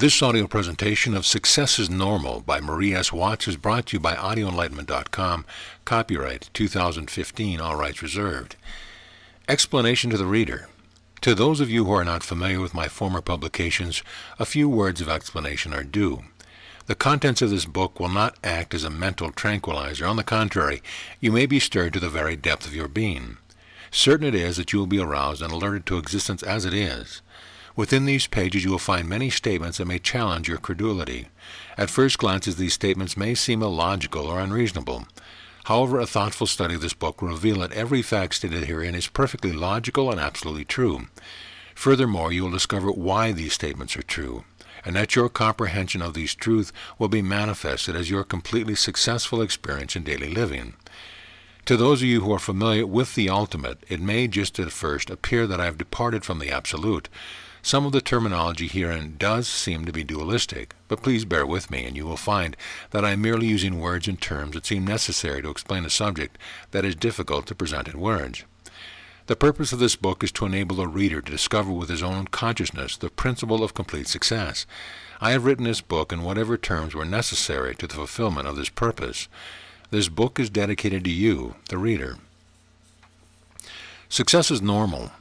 This audio presentation of Success is Normal by Marie S. Watts is brought to you by AudioEnlightenment.com. Copyright 2015, all rights reserved. Explanation to the reader. To those of you who are not familiar with my former publications, a few words of explanation are due. The contents of this book will not act as a mental tranquilizer. On the contrary, you may be stirred to the very depth of your being. Certain it is that you will be aroused and alerted to existence as it is. Within these pages you will find many statements that may challenge your credulity. At first glances these statements may seem illogical or unreasonable. However, a thoughtful study of this book will reveal that every fact stated herein is perfectly logical and absolutely true. Furthermore, you will discover why these statements are true, and that your comprehension of these truths will be manifested as your completely successful experience in daily living. To those of you who are familiar with the ultimate, it may just at first appear that I have departed from the absolute. Some of the terminology herein does seem to be dualistic, but please bear with me and you will find that I am merely using words and terms that seem necessary to explain a subject that is difficult to present in words. The purpose of this book is to enable the reader to discover with his own consciousness the principle of complete success. I have written this book in whatever terms were necessary to the fulfillment of this purpose. This book is dedicated to you, the reader. Success is normal.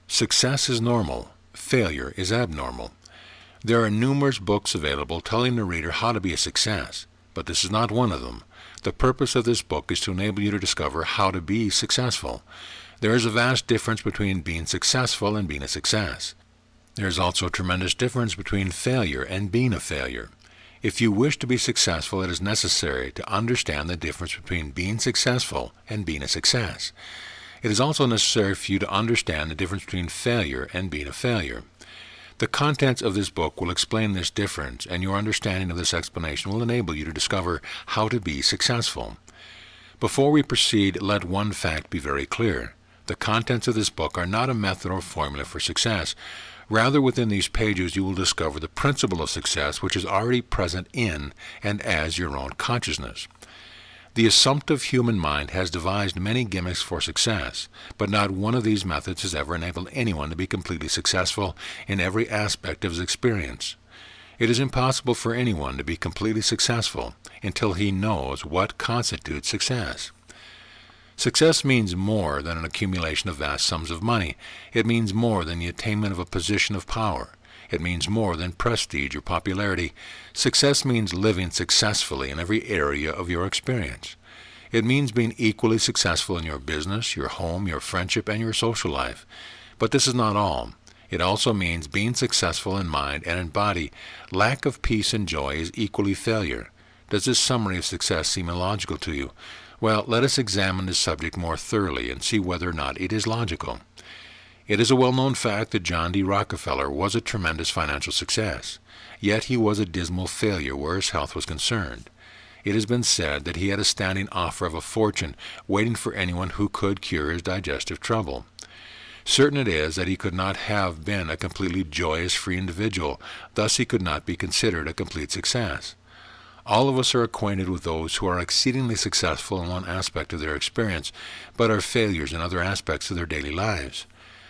Success is normal. Failure is abnormal. There are numerous books available telling the reader how to be a success, but this is not one of them. The purpose of this book is to enable you to discover how to be successful. There is a vast difference between being successful and being a success. There is also a tremendous difference between failure and being a failure. If you wish to be successful, it is necessary to understand the difference between being successful and being a success. It is also necessary for you to understand the difference between failure and being a failure. The contents of this book will explain this difference, and your understanding of this explanation will enable you to discover how to be successful. Before we proceed, let one fact be very clear. The contents of this book are not a method or formula for success. Rather, within these pages you will discover the principle of success which is already present in and as your own consciousness. The assumptive human mind has devised many gimmicks for success, but not one of these methods has ever enabled anyone to be completely successful in every aspect of his experience. It is impossible for anyone to be completely successful until he knows what constitutes success. Success means more than an accumulation of vast sums of money. It means more than the attainment of a position of power. It means more than prestige or popularity. Success means living successfully in every area of your experience. It means being equally successful in your business, your home, your friendship, and your social life. But this is not all. It also means being successful in mind and in body. Lack of peace and joy is equally failure. Does this summary of success seem illogical to you? Well, let us examine this subject more thoroughly and see whether or not it is logical. It is a well-known fact that John D. Rockefeller was a tremendous financial success, yet he was a dismal failure where his health was concerned. It has been said that he had a standing offer of a fortune waiting for anyone who could cure his digestive trouble. Certain it is that he could not have been a completely joyous, free individual, thus he could not be considered a complete success. All of us are acquainted with those who are exceedingly successful in one aspect of their experience, but are failures in other aspects of their daily lives.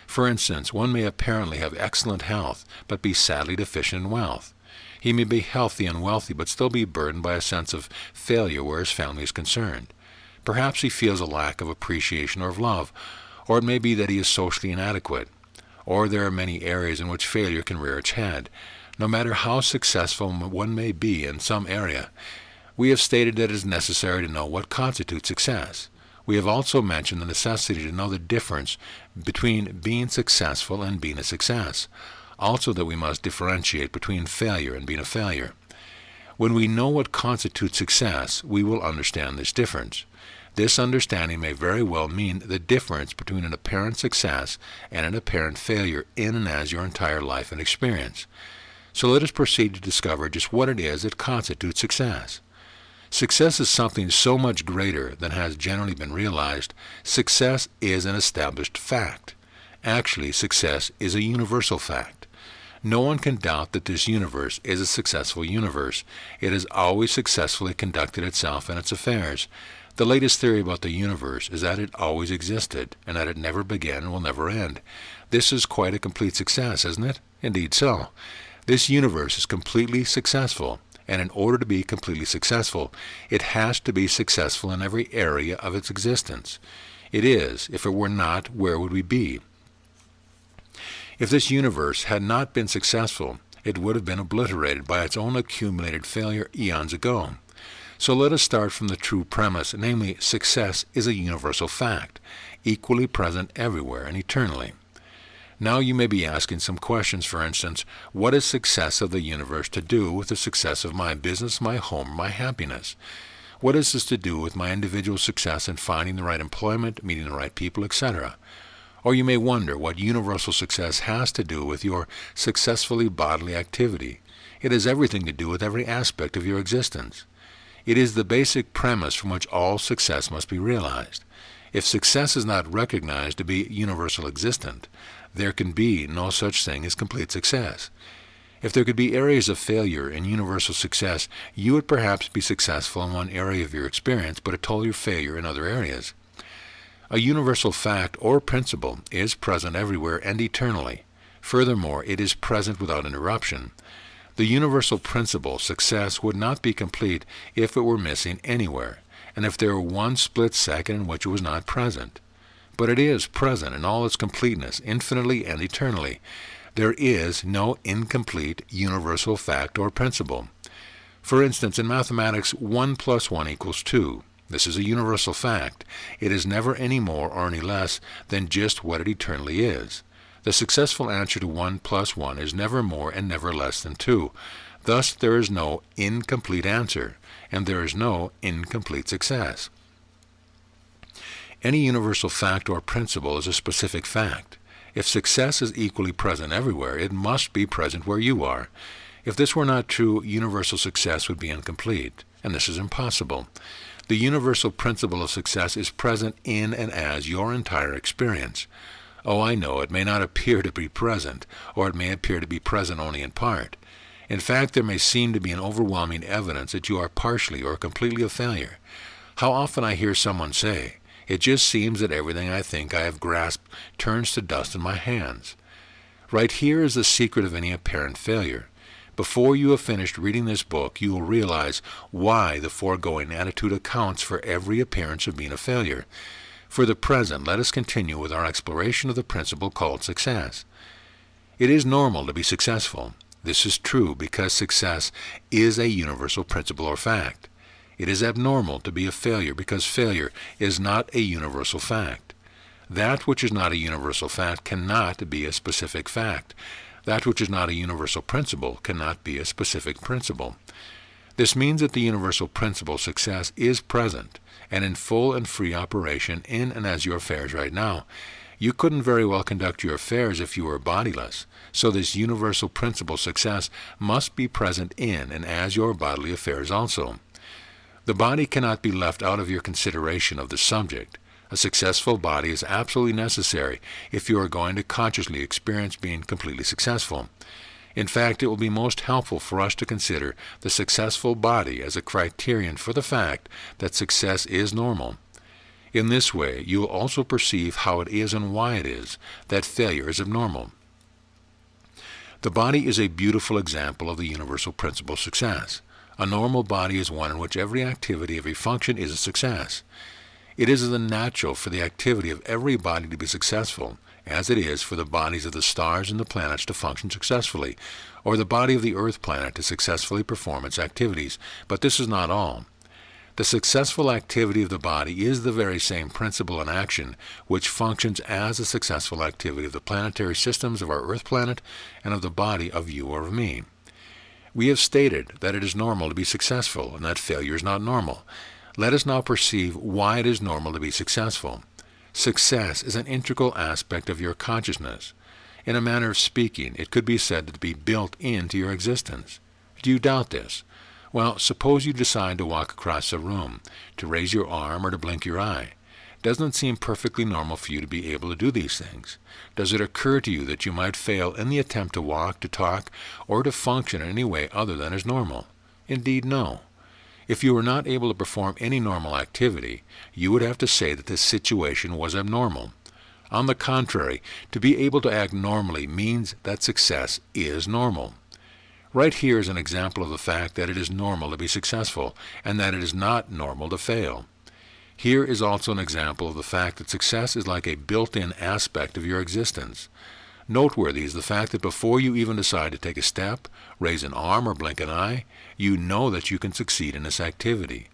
For instance, one may apparently have excellent health, but be sadly deficient in wealth. He may be healthy and wealthy, but still be burdened by a sense of failure where his family is concerned. Perhaps he feels a lack of appreciation or of love, or it may be that he is socially inadequate. Or there are many areas in which failure can rear its head. No matter how successful one may be in some area, we have stated that it is necessary to know what constitutes success. We have also mentioned the necessity to know the difference between being successful and being a success. Also that we must differentiate between failure and being a failure. When we know what constitutes success, we will understand this difference. This understanding may very well mean the difference between an apparent success and an apparent failure in and as your entire life and experience. So let us proceed to discover just what it is that constitutes success. Success is something so much greater than has generally been realized. Success is an established fact. Actually, success is a universal fact. No one can doubt that this universe is a successful universe. It has always successfully conducted itself and its affairs. The latest theory about the universe is that it always existed, and that it never began and will never end. This is quite a complete success, isn't it? Indeed so. This universe is completely successful, and in order to be completely successful, it has to be successful in every area of its existence. It is. If it were not, where would we be? If this universe had not been successful, it would have been obliterated by its own accumulated failure eons ago. So let us start from the true premise, namely, success is a universal fact, equally present everywhere and eternally. Now you may be asking some questions. For instance, what is success of the universe to do with the success of my business, my home, my happiness? What is this to do with my individual success in finding the right employment, meeting the right people, etc.? Or you may wonder what universal success has to do with your successfully bodily activity. It has everything to do with every aspect of your existence. It is the basic premise from which all success must be realized. If success is not recognized to be universal existent, there can be no such thing as complete success. If there could be areas of failure in universal success, you would perhaps be successful in one area of your experience, but a total failure in other areas. A universal fact or principle is present everywhere and eternally. Furthermore, it is present without interruption. The universal principle, success, would not be complete if it were missing anywhere, and if there were one split second in which it was not present. But it is present in all its completeness, infinitely and eternally. There is no incomplete universal fact or principle. For instance, in mathematics, 1 plus 1 equals 2. This is a universal fact. It is never any more or any less than just what it eternally is. The successful answer to 1 plus 1 is never more and never less than 2. Thus, there is no incomplete answer, and there is no incomplete success. Any universal fact or principle is a specific fact. If success is equally present everywhere, it must be present where you are. If this were not true, universal success would be incomplete, and this is impossible. The universal principle of success is present in and as your entire experience. Oh, I know, it may not appear to be present, or it may appear to be present only in part. In fact, there may seem to be an overwhelming evidence that you are partially or completely a failure. How often I hear someone say, "It just seems that everything I think I have grasped turns to dust in my hands." Right here is the secret of any apparent failure. Before you have finished reading this book, you will realize why the foregoing attitude accounts for every appearance of being a failure. For the present, let us continue with our exploration of the principle called success. It is normal to be successful. This is true because success is a universal principle or fact. It is abnormal to be a failure because failure is not a universal fact. That which is not a universal fact cannot be a specific fact. That which is not a universal principle cannot be a specific principle. This means that the universal principle success is present and in full and free operation in and as your affairs right now. You couldn't very well conduct your affairs if you were bodiless, so this universal principle success must be present in and as your bodily affairs also. The body cannot be left out of your consideration of the subject. A successful body is absolutely necessary if you are going to consciously experience being completely successful. In fact, it will be most helpful for us to consider the successful body as a criterion for the fact that success is normal. In this way, you will also perceive how it is and why it is that failure is abnormal. The body is a beautiful example of the universal principle of success. A normal body is one in which every activity, every function is a success. It is as natural for the activity of every body to be successful as it is for the bodies of the stars and the planets to function successfully, or the body of the Earth planet to successfully perform its activities. But this is not all. The successful activity of the body is the very same principle in action which functions as the successful activity of the planetary systems of our Earth planet and of the body of you or of me. We have stated that it is normal to be successful and that failure is not normal. Let us now perceive why it is normal to be successful. Success is an integral aspect of your consciousness. In a manner of speaking, it could be said to be built into your existence. Do you doubt this? Well, suppose you decide to walk across a room, to raise your arm, or to blink your eye. Doesn't it seem perfectly normal for you to be able to do these things? Does it occur to you that you might fail in the attempt to walk, to talk, or to function in any way other than as normal? Indeed, no. If you were not able to perform any normal activity, you would have to say that this situation was abnormal. On the contrary, to be able to act normally means that success is normal. Right here is an example of the fact that it is normal to be successful, and that it is not normal to fail. Here is also an example of the fact that success is like a built-in aspect of your existence. Noteworthy is the fact that before you even decide to take a step, raise an arm, or blink an eye, you know that you can succeed in this activity.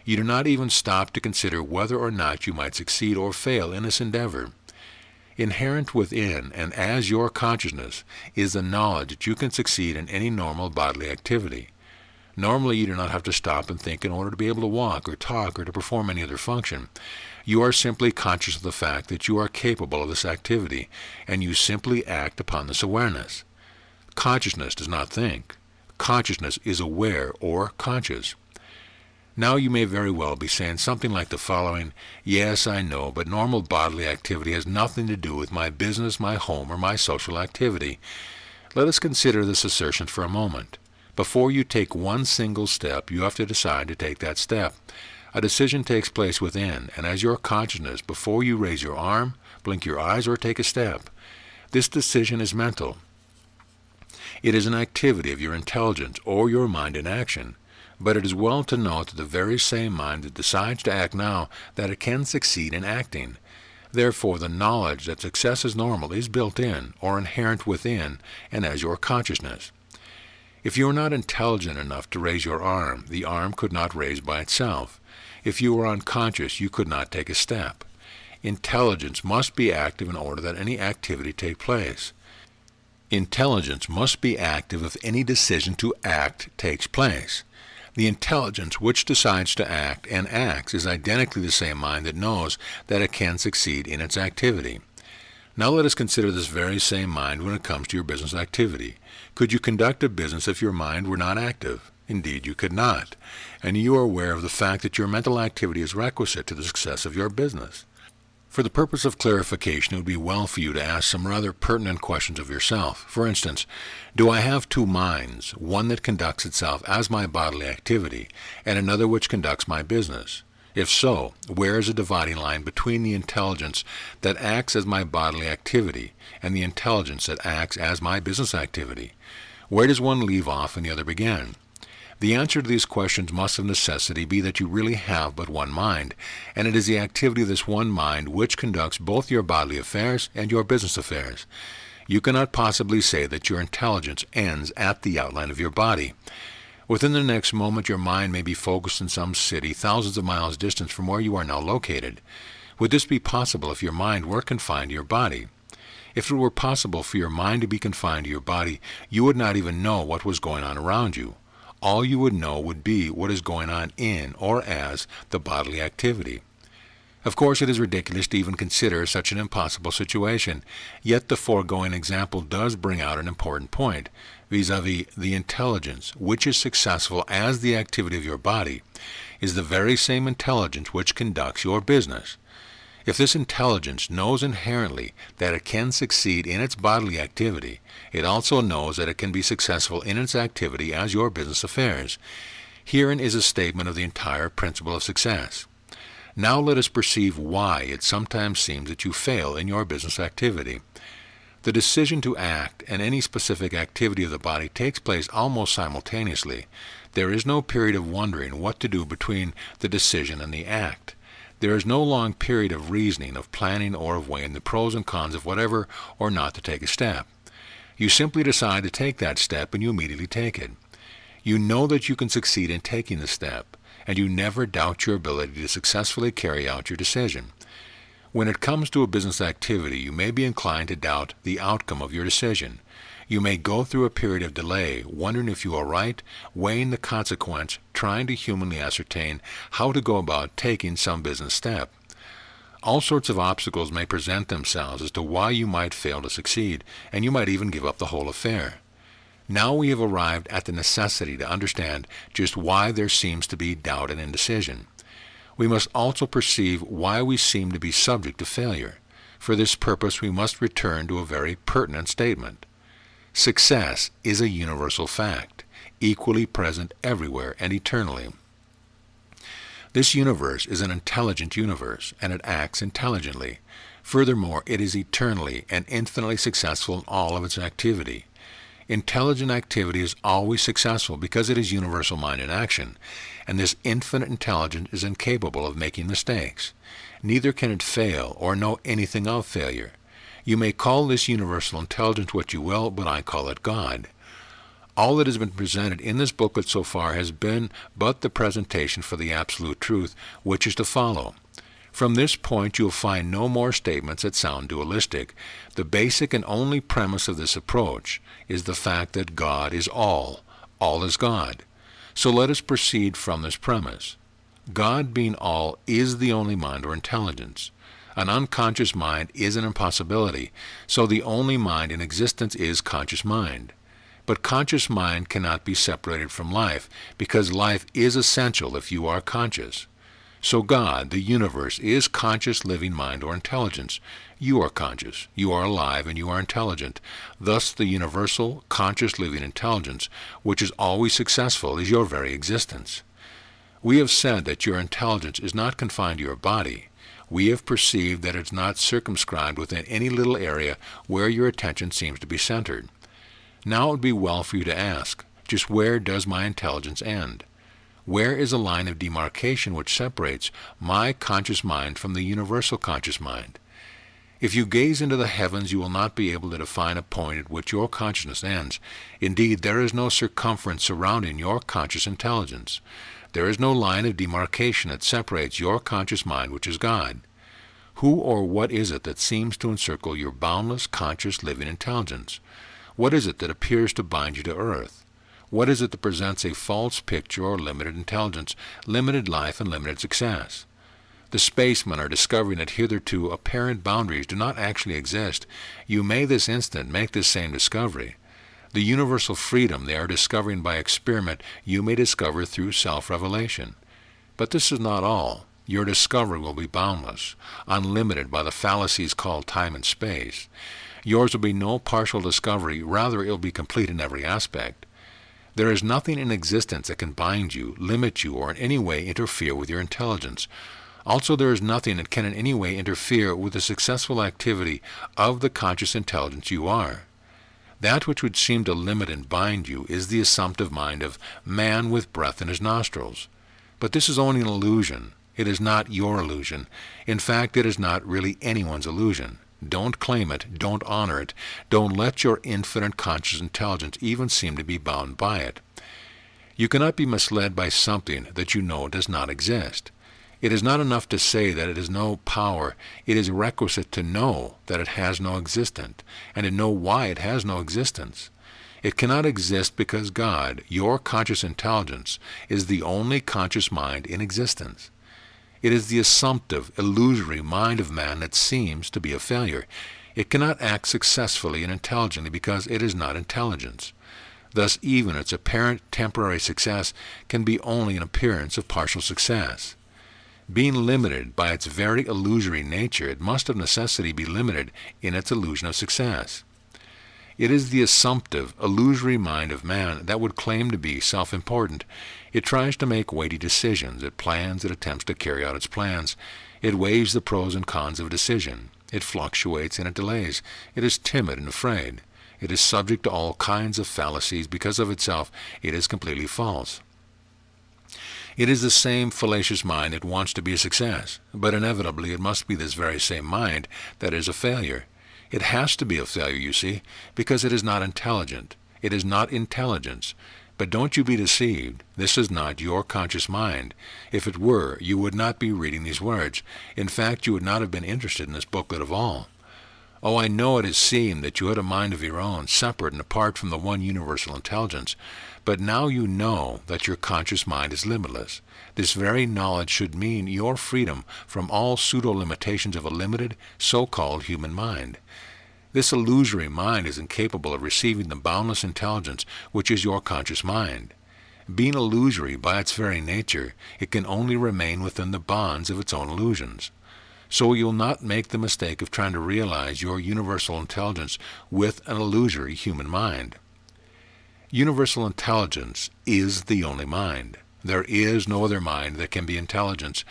You do not even stop to consider whether or not you might succeed or fail in this endeavor. Inherent within and as your consciousness is the knowledge that you can succeed in any normal bodily activity. Normally, you do not have to stop and think in order to be able to walk or talk or to perform any other function. You are simply conscious of the fact that you are capable of this activity, and you simply act upon this awareness. Consciousness does not think. Consciousness is aware or conscious. Now you may very well be saying something like the following: yes, I know, but normal bodily activity has nothing to do with my business, my home, or my social activity. Let us consider this assertion for a moment. Before you take one single step, you have to decide to take that step. A decision takes place within, and as your consciousness, before you raise your arm, blink your eyes, or take a step. This decision is mental. It is an activity of your intelligence or your mind in action. But it is well to note that the very same mind that decides to act now, that it can succeed in acting. Therefore, the knowledge that success is normal is built in, or inherent within, and as your consciousness. If you are not intelligent enough to raise your arm, the arm could not raise by itself. If you are unconscious, you could not take a step. Intelligence must be active in order that any activity take place. Intelligence must be active if any decision to act takes place. The intelligence which decides to act and acts is identically the same mind that knows that it can succeed in its activity. Now let us consider this very same mind when it comes to your business activity. Could you conduct a business if your mind were not active? Indeed, you could not. And you are aware of the fact that your mental activity is requisite to the success of your business. For the purpose of clarification, it would be well for you to ask some rather pertinent questions of yourself. For instance, do I have two minds, one that conducts itself as my bodily activity, and another which conducts my business? If so, where is the dividing line between the intelligence that acts as my bodily activity and the intelligence that acts as my business activity? Where does one leave off and the other begin? The answer to these questions must of necessity be that you really have but one mind, and it is the activity of this one mind which conducts both your bodily affairs and your business affairs. You cannot possibly say that your intelligence ends at the outline of your body. Within the next moment, your mind may be focused in some city thousands of miles distant from where you are now located. Would this be possible if your mind were confined to your body? If it were possible for your mind to be confined to your body, you would not even know what was going on around you. All you would know would be what is going on in or as the bodily activity. Of course, it is ridiculous to even consider such an impossible situation, yet the foregoing example does bring out an important point, vis-a-vis the intelligence, which is successful as the activity of your body, is the very same intelligence which conducts your business. If this intelligence knows inherently that it can succeed in its bodily activity, it also knows that it can be successful in its activity as your business affairs. Herein is a statement of the entire principle of success. Now let us perceive why it sometimes seems that you fail in your business activity. The decision to act and any specific activity of the body takes place almost simultaneously. There is no period of wondering what to do between the decision and the act. There is no long period of reasoning, of planning, or of weighing the pros and cons of whatever or not to take a step. You simply decide to take that step and you immediately take it. You know that you can succeed in taking the step, and you never doubt your ability to successfully carry out your decision. When it comes to a business activity, you may be inclined to doubt the outcome of your decision. You may go through a period of delay, wondering if you are right, weighing the consequence, trying to humanly ascertain how to go about taking some business step. All sorts of obstacles may present themselves as to why you might fail to succeed, and you might even give up the whole affair. Now we have arrived at the necessity to understand just why there seems to be doubt and indecision. We must also perceive why we seem to be subject to failure. For this purpose we must return to a very pertinent statement. Success is a universal fact, equally present everywhere and eternally. This universe is an intelligent universe, and it acts intelligently. Furthermore, it is eternally and infinitely successful in all of its activity. Intelligent activity is always successful because it is universal mind in action, and this infinite intelligence is incapable of making mistakes. Neither can it fail or know anything of failure. You may call this universal intelligence what you will, but I call it God. All that has been presented in this booklet so far has been but the presentation for the absolute truth, which is to follow. From this point you will find no more statements that sound dualistic. The basic and only premise of this approach is the fact that God is all. All is God. So let us proceed from this premise. God being all is the only mind or intelligence. An unconscious mind is an impossibility, so the only mind in existence is conscious mind. But conscious mind cannot be separated from life, because life is essential if you are conscious. So God, the universe, is conscious living mind or intelligence. You are conscious, you are alive, and you are intelligent. Thus the universal, conscious living intelligence, which is always successful, is your very existence. We have said that your intelligence is not confined to your body. We have perceived that it is not circumscribed within any little area where your attention seems to be centered. Now it would be well for you to ask, just where does my intelligence end? Where is a line of demarcation which separates my conscious mind from the universal conscious mind? If you gaze into the heavens, you will not be able to define a point at which your consciousness ends. Indeed, there is no circumference surrounding your conscious intelligence. There is no line of demarcation that separates your conscious mind, which is God. Who or what is it that seems to encircle your boundless, conscious, living intelligence? What is it that appears to bind you to earth? What is it that presents a false picture or limited intelligence, limited life, and limited success? The spacemen are discovering that hitherto apparent boundaries do not actually exist. You may this instant make this same discovery. The universal freedom they are discovering by experiment you may discover through self-revelation. But this is not all. Your discovery will be boundless, unlimited by the fallacies called time and space. Yours will be no partial discovery, rather it will be complete in every aspect. There is nothing in existence that can bind you, limit you, or in any way interfere with your intelligence. Also, there is nothing that can in any way interfere with the successful activity of the conscious intelligence you are. That which would seem to limit and bind you is the assumptive mind of man with breath in his nostrils. But this is only an illusion. It is not your illusion. In fact, it is not really anyone's illusion. Don't claim it, don't honor it, don't let your infinite conscious intelligence even seem to be bound by it. You cannot be misled by something that you know does not exist. It is not enough to say that it has no power. It is requisite to know that it has no existence, and to know why it has no existence. It cannot exist because God, your conscious intelligence, is the only conscious mind in existence. It is the assumptive, illusory mind of man that seems to be a failure. It cannot act successfully and intelligently because it is not intelligence. Thus even its apparent temporary success can be only an appearance of partial success. Being limited by its very illusory nature, it must of necessity be limited in its illusion of success. It is the assumptive, illusory mind of man that would claim to be self-important. It tries to make weighty decisions. It plans, it attempts to carry out its plans. It weighs the pros and cons of a decision. It fluctuates and it delays. It is timid and afraid. It is subject to all kinds of fallacies. Because of itself, it is completely false. It is the same fallacious mind that wants to be a success, but inevitably it must be this very same mind that is a failure. It has to be a failure, you see, because it is not intelligent. It is not intelligence. But don't you be deceived. This is not your conscious mind. If it were, you would not be reading these words. In fact, you would not have been interested in this booklet at all. Oh, I know it has seemed that you had a mind of your own, separate and apart from the one universal intelligence. But now you know that your conscious mind is limitless. This very knowledge should mean your freedom from all pseudo-limitations of a limited, so-called human mind. This illusory mind is incapable of receiving the boundless intelligence which is your conscious mind. Being illusory by its very nature, it can only remain within the bonds of its own illusions. So you'll not make the mistake of trying to realize your universal intelligence with an illusory human mind. Universal intelligence is the only mind. There is no other mind that can be intelligence.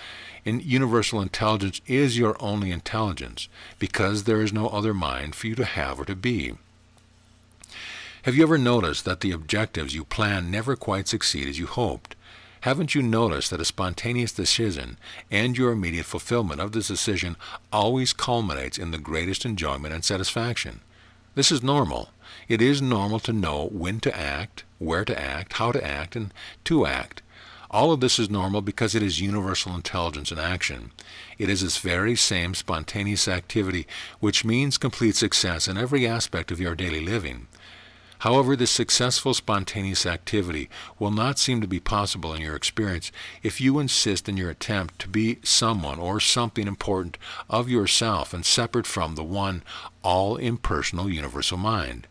And universal intelligence is your only intelligence, because there is no other mind for you to have or to be. Have you ever noticed that the objectives you plan never quite succeed as you hoped? Haven't you noticed that a spontaneous decision and your immediate fulfillment of this decision always culminates in the greatest enjoyment and satisfaction? This is normal. It is normal to know when to act, where to act, how to act, and to act. All of this is normal because it is universal intelligence in action. It is this very same spontaneous activity which means complete success in every aspect of your daily living. However, this successful spontaneous activity will not seem to be possible in your experience if you insist in your attempt to be someone or something important of yourself and separate from the one all-impersonal universal mind.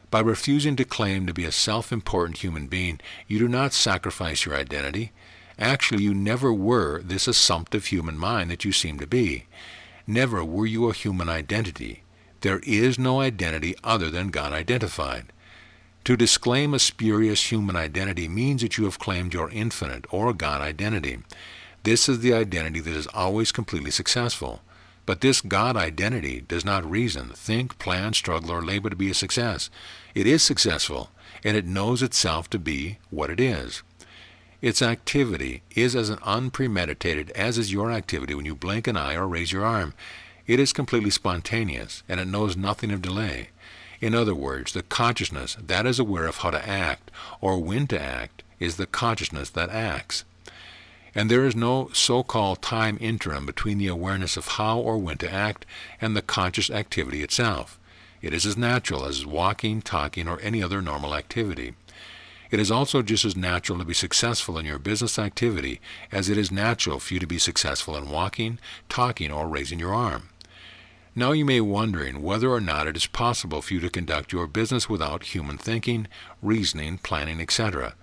By refusing to claim to be a self-important human being, you do not sacrifice your identity. Actually, you never were this assumptive human mind that you seem to be. Never were you a human identity. There is no identity other than God identified. To disclaim a spurious human identity means that you have claimed your infinite or God identity. This is the identity that is always completely successful. But this God identity does not reason, think, plan, struggle, or labor to be a success. It is successful, and it knows itself to be what it is. Its activity is as unpremeditated as is your activity when you blink an eye or raise your arm. It is completely spontaneous, and it knows nothing of delay. In other words, the consciousness that is aware of how to act or when to act is the consciousness that acts. And there is no so-called time interim between the awareness of how or when to act and the conscious activity itself. It is as natural as walking, talking, or any other normal activity. It is also just as natural to be successful in your business activity as it is natural for you to be successful in walking, talking, or raising your arm. Now you may be wondering whether or not it is possible for you to conduct your business without human thinking, reasoning, planning, etc.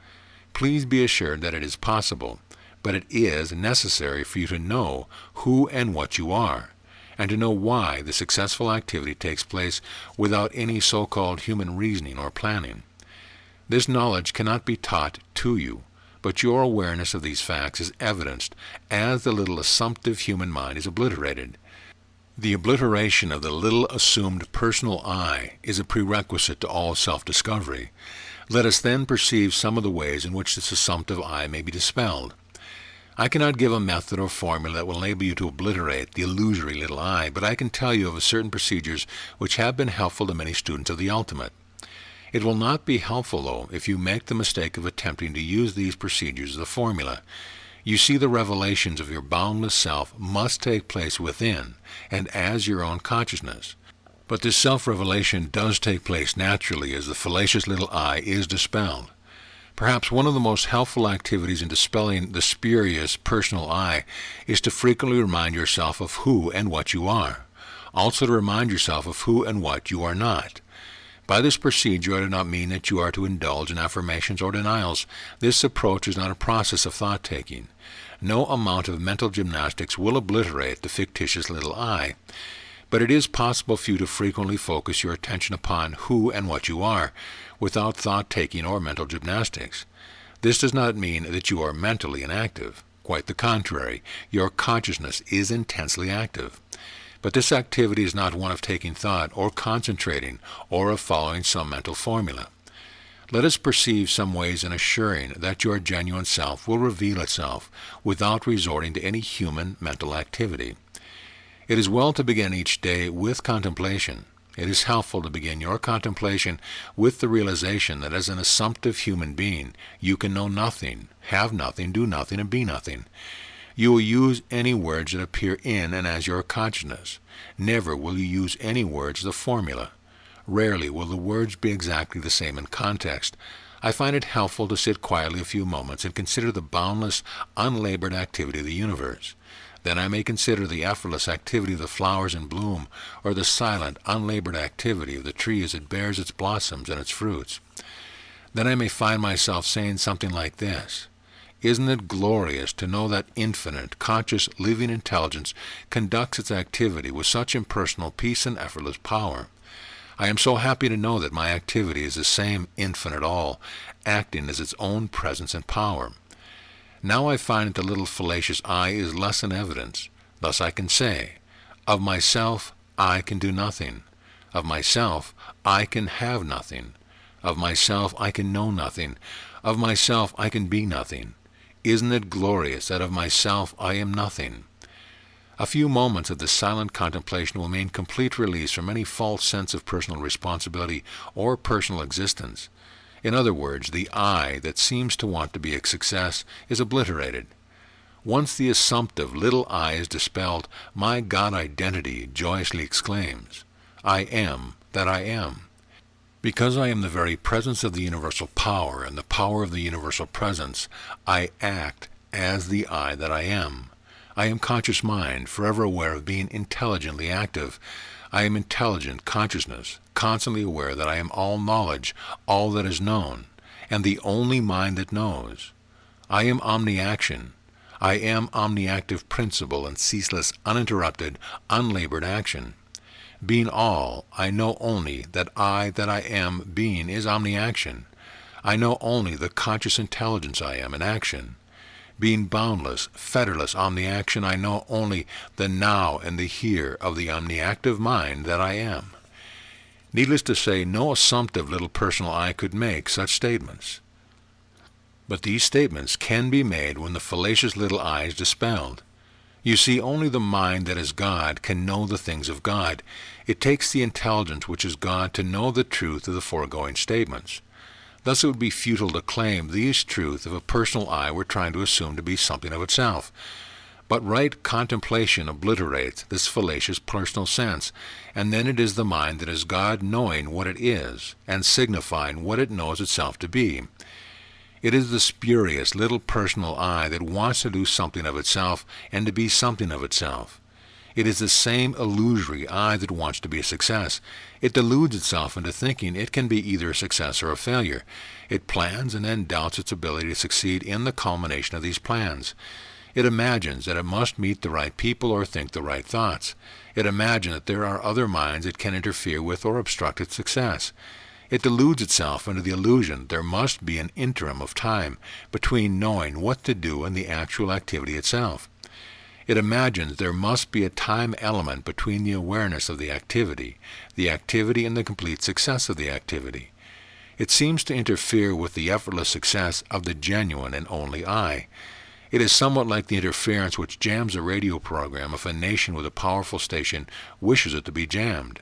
Please be assured that it is possible, but it is necessary for you to know who and what you are, and to know why the successful activity takes place without any so-called human reasoning or planning. This knowledge cannot be taught to you, but your awareness of these facts is evidenced as the little assumptive human mind is obliterated. The obliteration of the little assumed personal I is a prerequisite to all self-discovery. Let us then perceive some of the ways in which this assumptive I may be dispelled. I cannot give a method or formula that will enable you to obliterate the illusory little I, but I can tell you of certain procedures which have been helpful to many students of the ultimate. It will not be helpful, though, if you make the mistake of attempting to use these procedures as a formula. You see, the revelations of your boundless self must take place within and as your own consciousness. But this self-revelation does take place naturally as the fallacious little I is dispelled. Perhaps one of the most helpful activities in dispelling the spurious personal I is to frequently remind yourself of who and what you are. Also to remind yourself of who and what you are not. By this procedure, I do not mean that you are to indulge in affirmations or denials. This approach is not a process of thought-taking. No amount of mental gymnastics will obliterate the fictitious little I. But it is possible for you to frequently focus your attention upon who and what you are, without thought-taking or mental gymnastics. This does not mean that you are mentally inactive. Quite the contrary, your consciousness is intensely active. But this activity is not one of taking thought or concentrating or of following some mental formula. Let us perceive some ways in assuring that your genuine self will reveal itself without resorting to any human mental activity. It is well to begin each day with contemplation. It is helpful to begin your contemplation with the realization that as an assumptive human being, you can know nothing, have nothing, do nothing, and be nothing. You will use any words that appear in and as your consciousness. Never will you use any words as a formula. Rarely will the words be exactly the same in context. I find it helpful to sit quietly a few moments and consider the boundless, unlabored activity of the universe. Then I may consider the effortless activity of the flowers in bloom, or the silent, unlabored activity of the tree as it bears its blossoms and its fruits. Then I may find myself saying something like this: Isn't it glorious to know that infinite, conscious, living intelligence conducts its activity with such impersonal peace and effortless power? I am so happy to know that my activity is the same infinite all, acting as its own presence and power. Now I find that the little fallacious I is less in evidence. Thus I can say, of myself I can do nothing. Of myself I can have nothing. Of myself I can know nothing. Of myself I can be nothing. Isn't it glorious that of myself I am nothing? A few moments of this silent contemplation will mean complete release from any false sense of personal responsibility or personal existence. In other words, the I that seems to want to be a success is obliterated. Once the assumptive little I is dispelled, my God identity joyously exclaims, I am that I am. Because I am the very presence of the universal power and the power of the universal presence, I act as the I that I am. I am conscious mind, forever aware of being intelligently active. I am intelligent consciousness, constantly aware that I am all knowledge, all that is known, and the only mind that knows. I am omni-action. I am omni-active principle and ceaseless, uninterrupted, unlabored action. Being all, I know only that I am being is omni-action. I know only the conscious intelligence I am in action. Being boundless, fetterless omni-action, I know only the now and the here of the omni-active mind that I am. Needless to say, no assumptive little personal I could make such statements. But these statements can be made when the fallacious little I is dispelled. You see, only the mind that is God can know the things of God. It takes the intelligence which is God to know the truth of the foregoing statements. Thus it would be futile to claim these truth if a personal I were trying to assume to be something of itself. But right contemplation obliterates this fallacious personal sense, and then it is the mind that is God knowing what it is, and signifying what it knows itself to be. It is the spurious little personal I that wants to do something of itself and to be something of itself. It is the same illusory I that wants to be a success. It deludes itself into thinking it can be either a success or a failure. It plans and then doubts its ability to succeed in the culmination of these plans. It imagines that it must meet the right people or think the right thoughts. It imagines that there are other minds that can interfere with or obstruct its success. It deludes itself into the illusion there must be an interim of time between knowing what to do and the actual activity itself. It imagines there must be a time element between the awareness of the activity and the complete success of the activity. It seems to interfere with the effortless success of the genuine and only I. It is somewhat like the interference which jams a radio program if a nation with a powerful station wishes it to be jammed.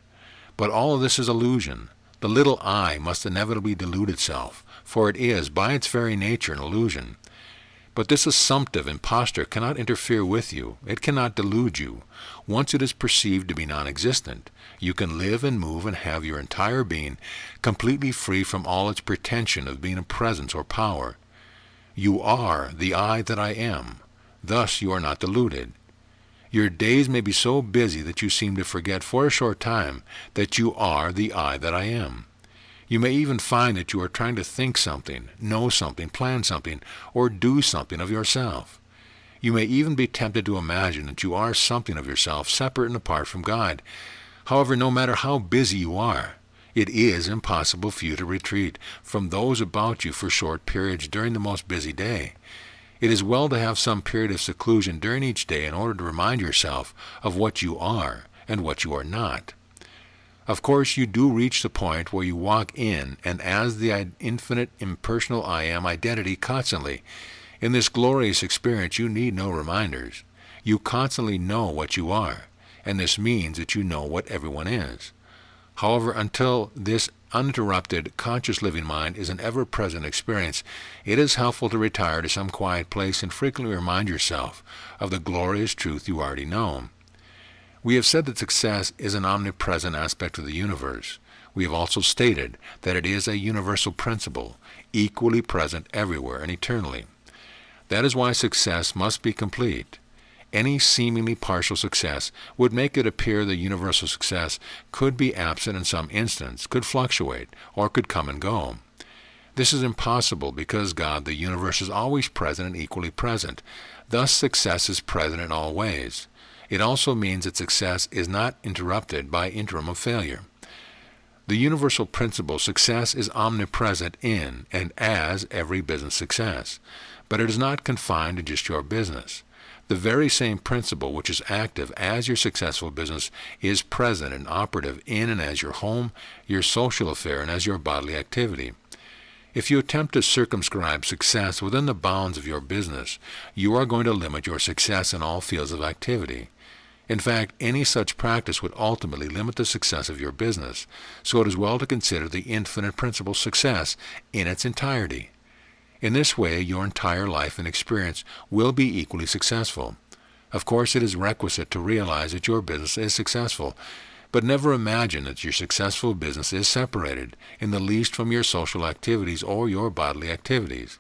But all of this is illusion. The little I must inevitably delude itself, for it is, by its very nature, an illusion. But this assumptive impostor cannot interfere with you. It cannot delude you. Once it is perceived to be non-existent, you can live and move and have your entire being completely free from all its pretension of being a presence or power. You are the I that I am. Thus you are not deluded. Your days may be so busy that you seem to forget for a short time that you are the I that I am. You may even find that you are trying to think something, know something, plan something, or do something of yourself. You may even be tempted to imagine that you are something of yourself separate and apart from God. However, no matter how busy you are, it is impossible for you to retreat from those about you for short periods during the most busy day. It is well to have some period of seclusion during each day in order to remind yourself of what you are and what you are not. Of course, you do reach the point where you walk in and as the infinite impersonal I am identity constantly. In this glorious experience, you need no reminders. You constantly know what you are, and this means that you know what everyone is. However, until this uninterrupted, conscious living mind is an ever-present experience, it is helpful to retire to some quiet place and frequently remind yourself of the glorious truth you already know. We have said that success is an omnipresent aspect of the universe. We have also stated that it is a universal principle, equally present everywhere and eternally. That is why success must be complete. Any seemingly partial success would make it appear the universal success could be absent in some instance, could fluctuate, or could come and go. This is impossible because God, the universe, is always present and equally present. Thus success is present in all ways. It also means that success is not interrupted by interim of failure. The universal principle, success, is omnipresent in and as every business success, but it is not confined to just your business. The very same principle which is active as your successful business is present and operative in and as your home, your social affair, and as your bodily activity. If you attempt to circumscribe success within the bounds of your business, you are going to limit your success in all fields of activity. In fact, any such practice would ultimately limit the success of your business, so it is well to consider the infinite principle success in its entirety. In this way, your entire life and experience will be equally successful. Of course, it is requisite to realize that your business is successful, but never imagine that your successful business is separated in the least from your social activities or your bodily activities.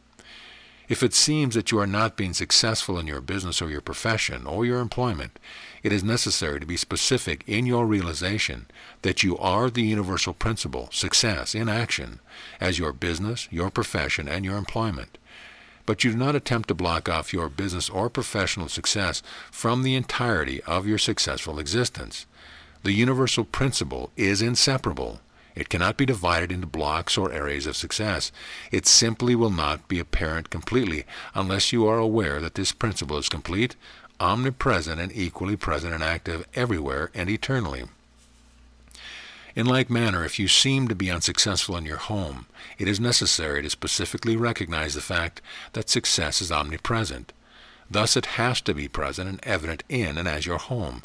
If it seems that you are not being successful in your business or your profession or your employment, it is necessary to be specific in your realization that you are the universal principle, success, in action, as your business, your profession, and your employment. But you do not attempt to block off your business or professional success from the entirety of your successful existence. The universal principle is inseparable. It cannot be divided into blocks or areas of success. It simply will not be apparent completely unless you are aware that this principle is complete, omnipresent, and equally present and active everywhere and eternally. In like manner, if you seem to be unsuccessful in your home, it is necessary to specifically recognize the fact that success is omnipresent. Thus it has to be present and evident in and as your home.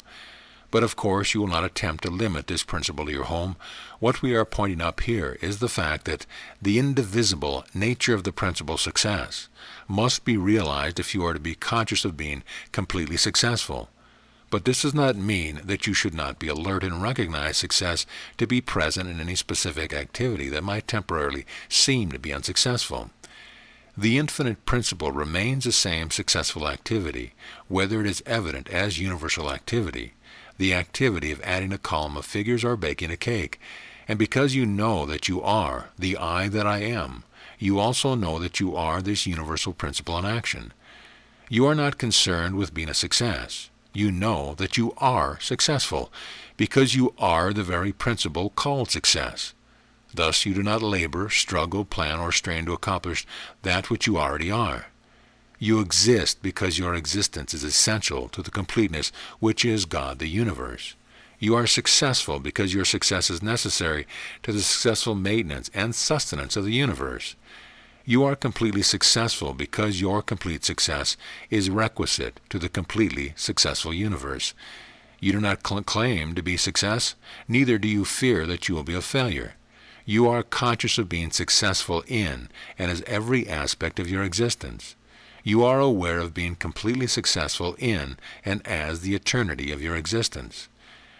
But of course you will not attempt to limit this principle to your home. What we are pointing up here is the fact that the indivisible nature of the principle success must be realized if you are to be conscious of being completely successful. But this does not mean that you should not be alert and recognize success to be present in any specific activity that might temporarily seem to be unsuccessful. The infinite principle remains the same successful activity, whether it is evident as universal activity, the activity of adding a column of figures or baking a cake. And because you know that you are the I that I am, you also know that you are this universal principle in action. You are not concerned with being a success. You know that you are successful, because you are the very principle called success. Thus you do not labor, struggle, plan, or strain to accomplish that which you already are. You exist because your existence is essential to the completeness which is God the universe. You are successful because your success is necessary to the successful maintenance and sustenance of the universe. You are completely successful because your complete success is requisite to the completely successful universe. You do not claim to be success, neither do you fear that you will be a failure. You are conscious of being successful in and as every aspect of your existence. You are aware of being completely successful in and as the eternity of your existence.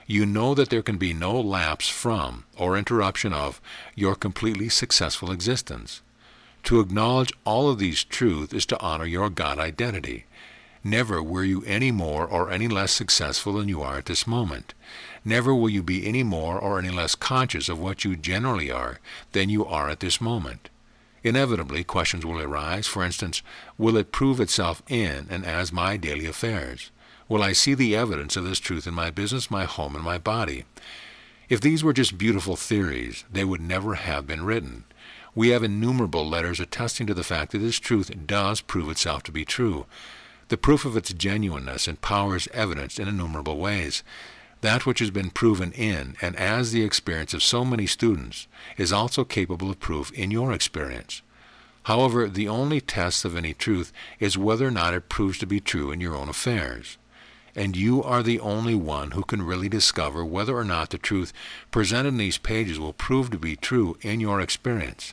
You know that there can be no lapse from or interruption of your completely successful existence. To acknowledge all of these truths is to honor your God identity. Never were you any more or any less successful than you are at this moment. Never will you be any more or any less conscious of what you generally are than you are at this moment. Inevitably, questions will arise. For instance, will it prove itself in and as my daily affairs? Will I see the evidence of this truth in my business, my home, and my body? If these were just beautiful theories, they would never have been written. We have innumerable letters attesting to the fact that this truth does prove itself to be true. The proof of its genuineness and power is evidenced in innumerable ways. That which has been proven in and as the experience of so many students is also capable of proof in your experience. However, the only test of any truth is whether or not it proves to be true in your own affairs. And you are the only one who can really discover whether or not the truth presented in these pages will prove to be true in your experience.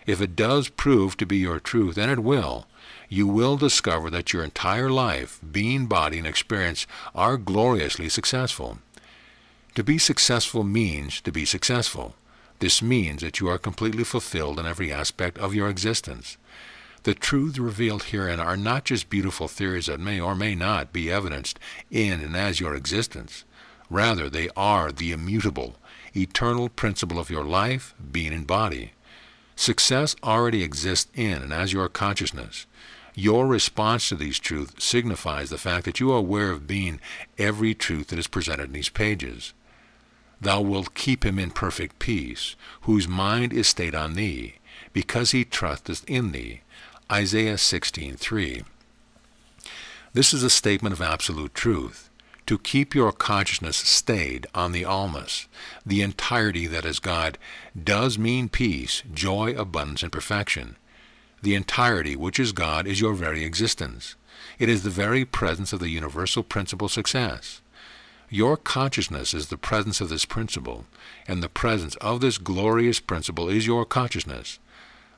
If it does prove to be your truth, and it will, you will discover that your entire life, being, body, and experience are gloriously successful. To be successful means to be successful. This means that you are completely fulfilled in every aspect of your existence. The truths revealed herein are not just beautiful theories that may or may not be evidenced in and as your existence. Rather, they are the immutable, eternal principle of your life, being, and body. Success already exists in and as your consciousness. Your response to these truths signifies the fact that you are aware of being every truth that is presented in these pages. Thou wilt keep him in perfect peace, whose mind is stayed on thee, because he trusteth in thee. Isaiah 16:3. This is a statement of absolute truth. To keep your consciousness stayed on the allness, the entirety that is God, does mean peace, joy, abundance, and perfection. The entirety which is God is your very existence. It is the very presence of the universal principle success. Your consciousness is the presence of this principle, and the presence of this glorious principle is your consciousness.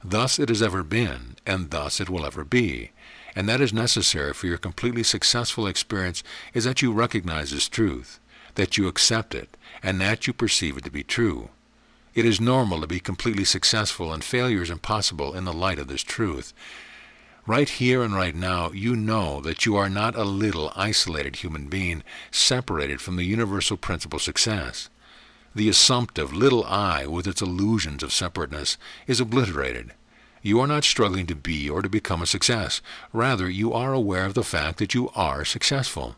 Thus it has ever been, and thus it will ever be. And that is necessary for your completely successful experience is that you recognize this truth, that you accept it, and that you perceive it to be true. It is normal to be completely successful, and failure is impossible in the light of this truth. Right here and right now, you know that you are not a little isolated human being separated from the universal principle success. The assumptive little I with its illusions of separateness is obliterated. You are not struggling to be or to become a success. Rather, you are aware of the fact that you are successful.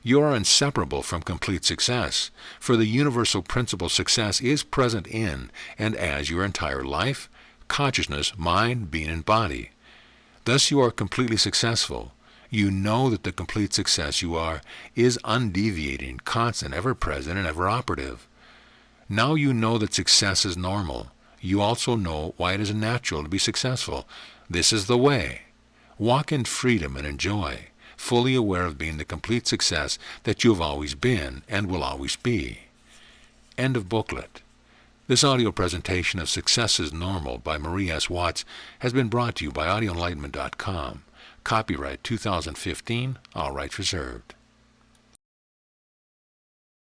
You are inseparable from complete success, for the universal principle success is present in and as your entire life, consciousness, mind, being, and body. Thus you are completely successful. You know that the complete success you are is undeviating, constant, ever-present, and ever-operative. Now you know that success is normal. You also know why it is natural to be successful. This is the way. Walk in freedom and enjoy, fully aware of being the complete success that you have always been and will always be. End of booklet. This audio presentation of Success is Normal by Marie S. Watts has been brought to you by AudioEnlightenment.com. Copyright 2015, all rights reserved.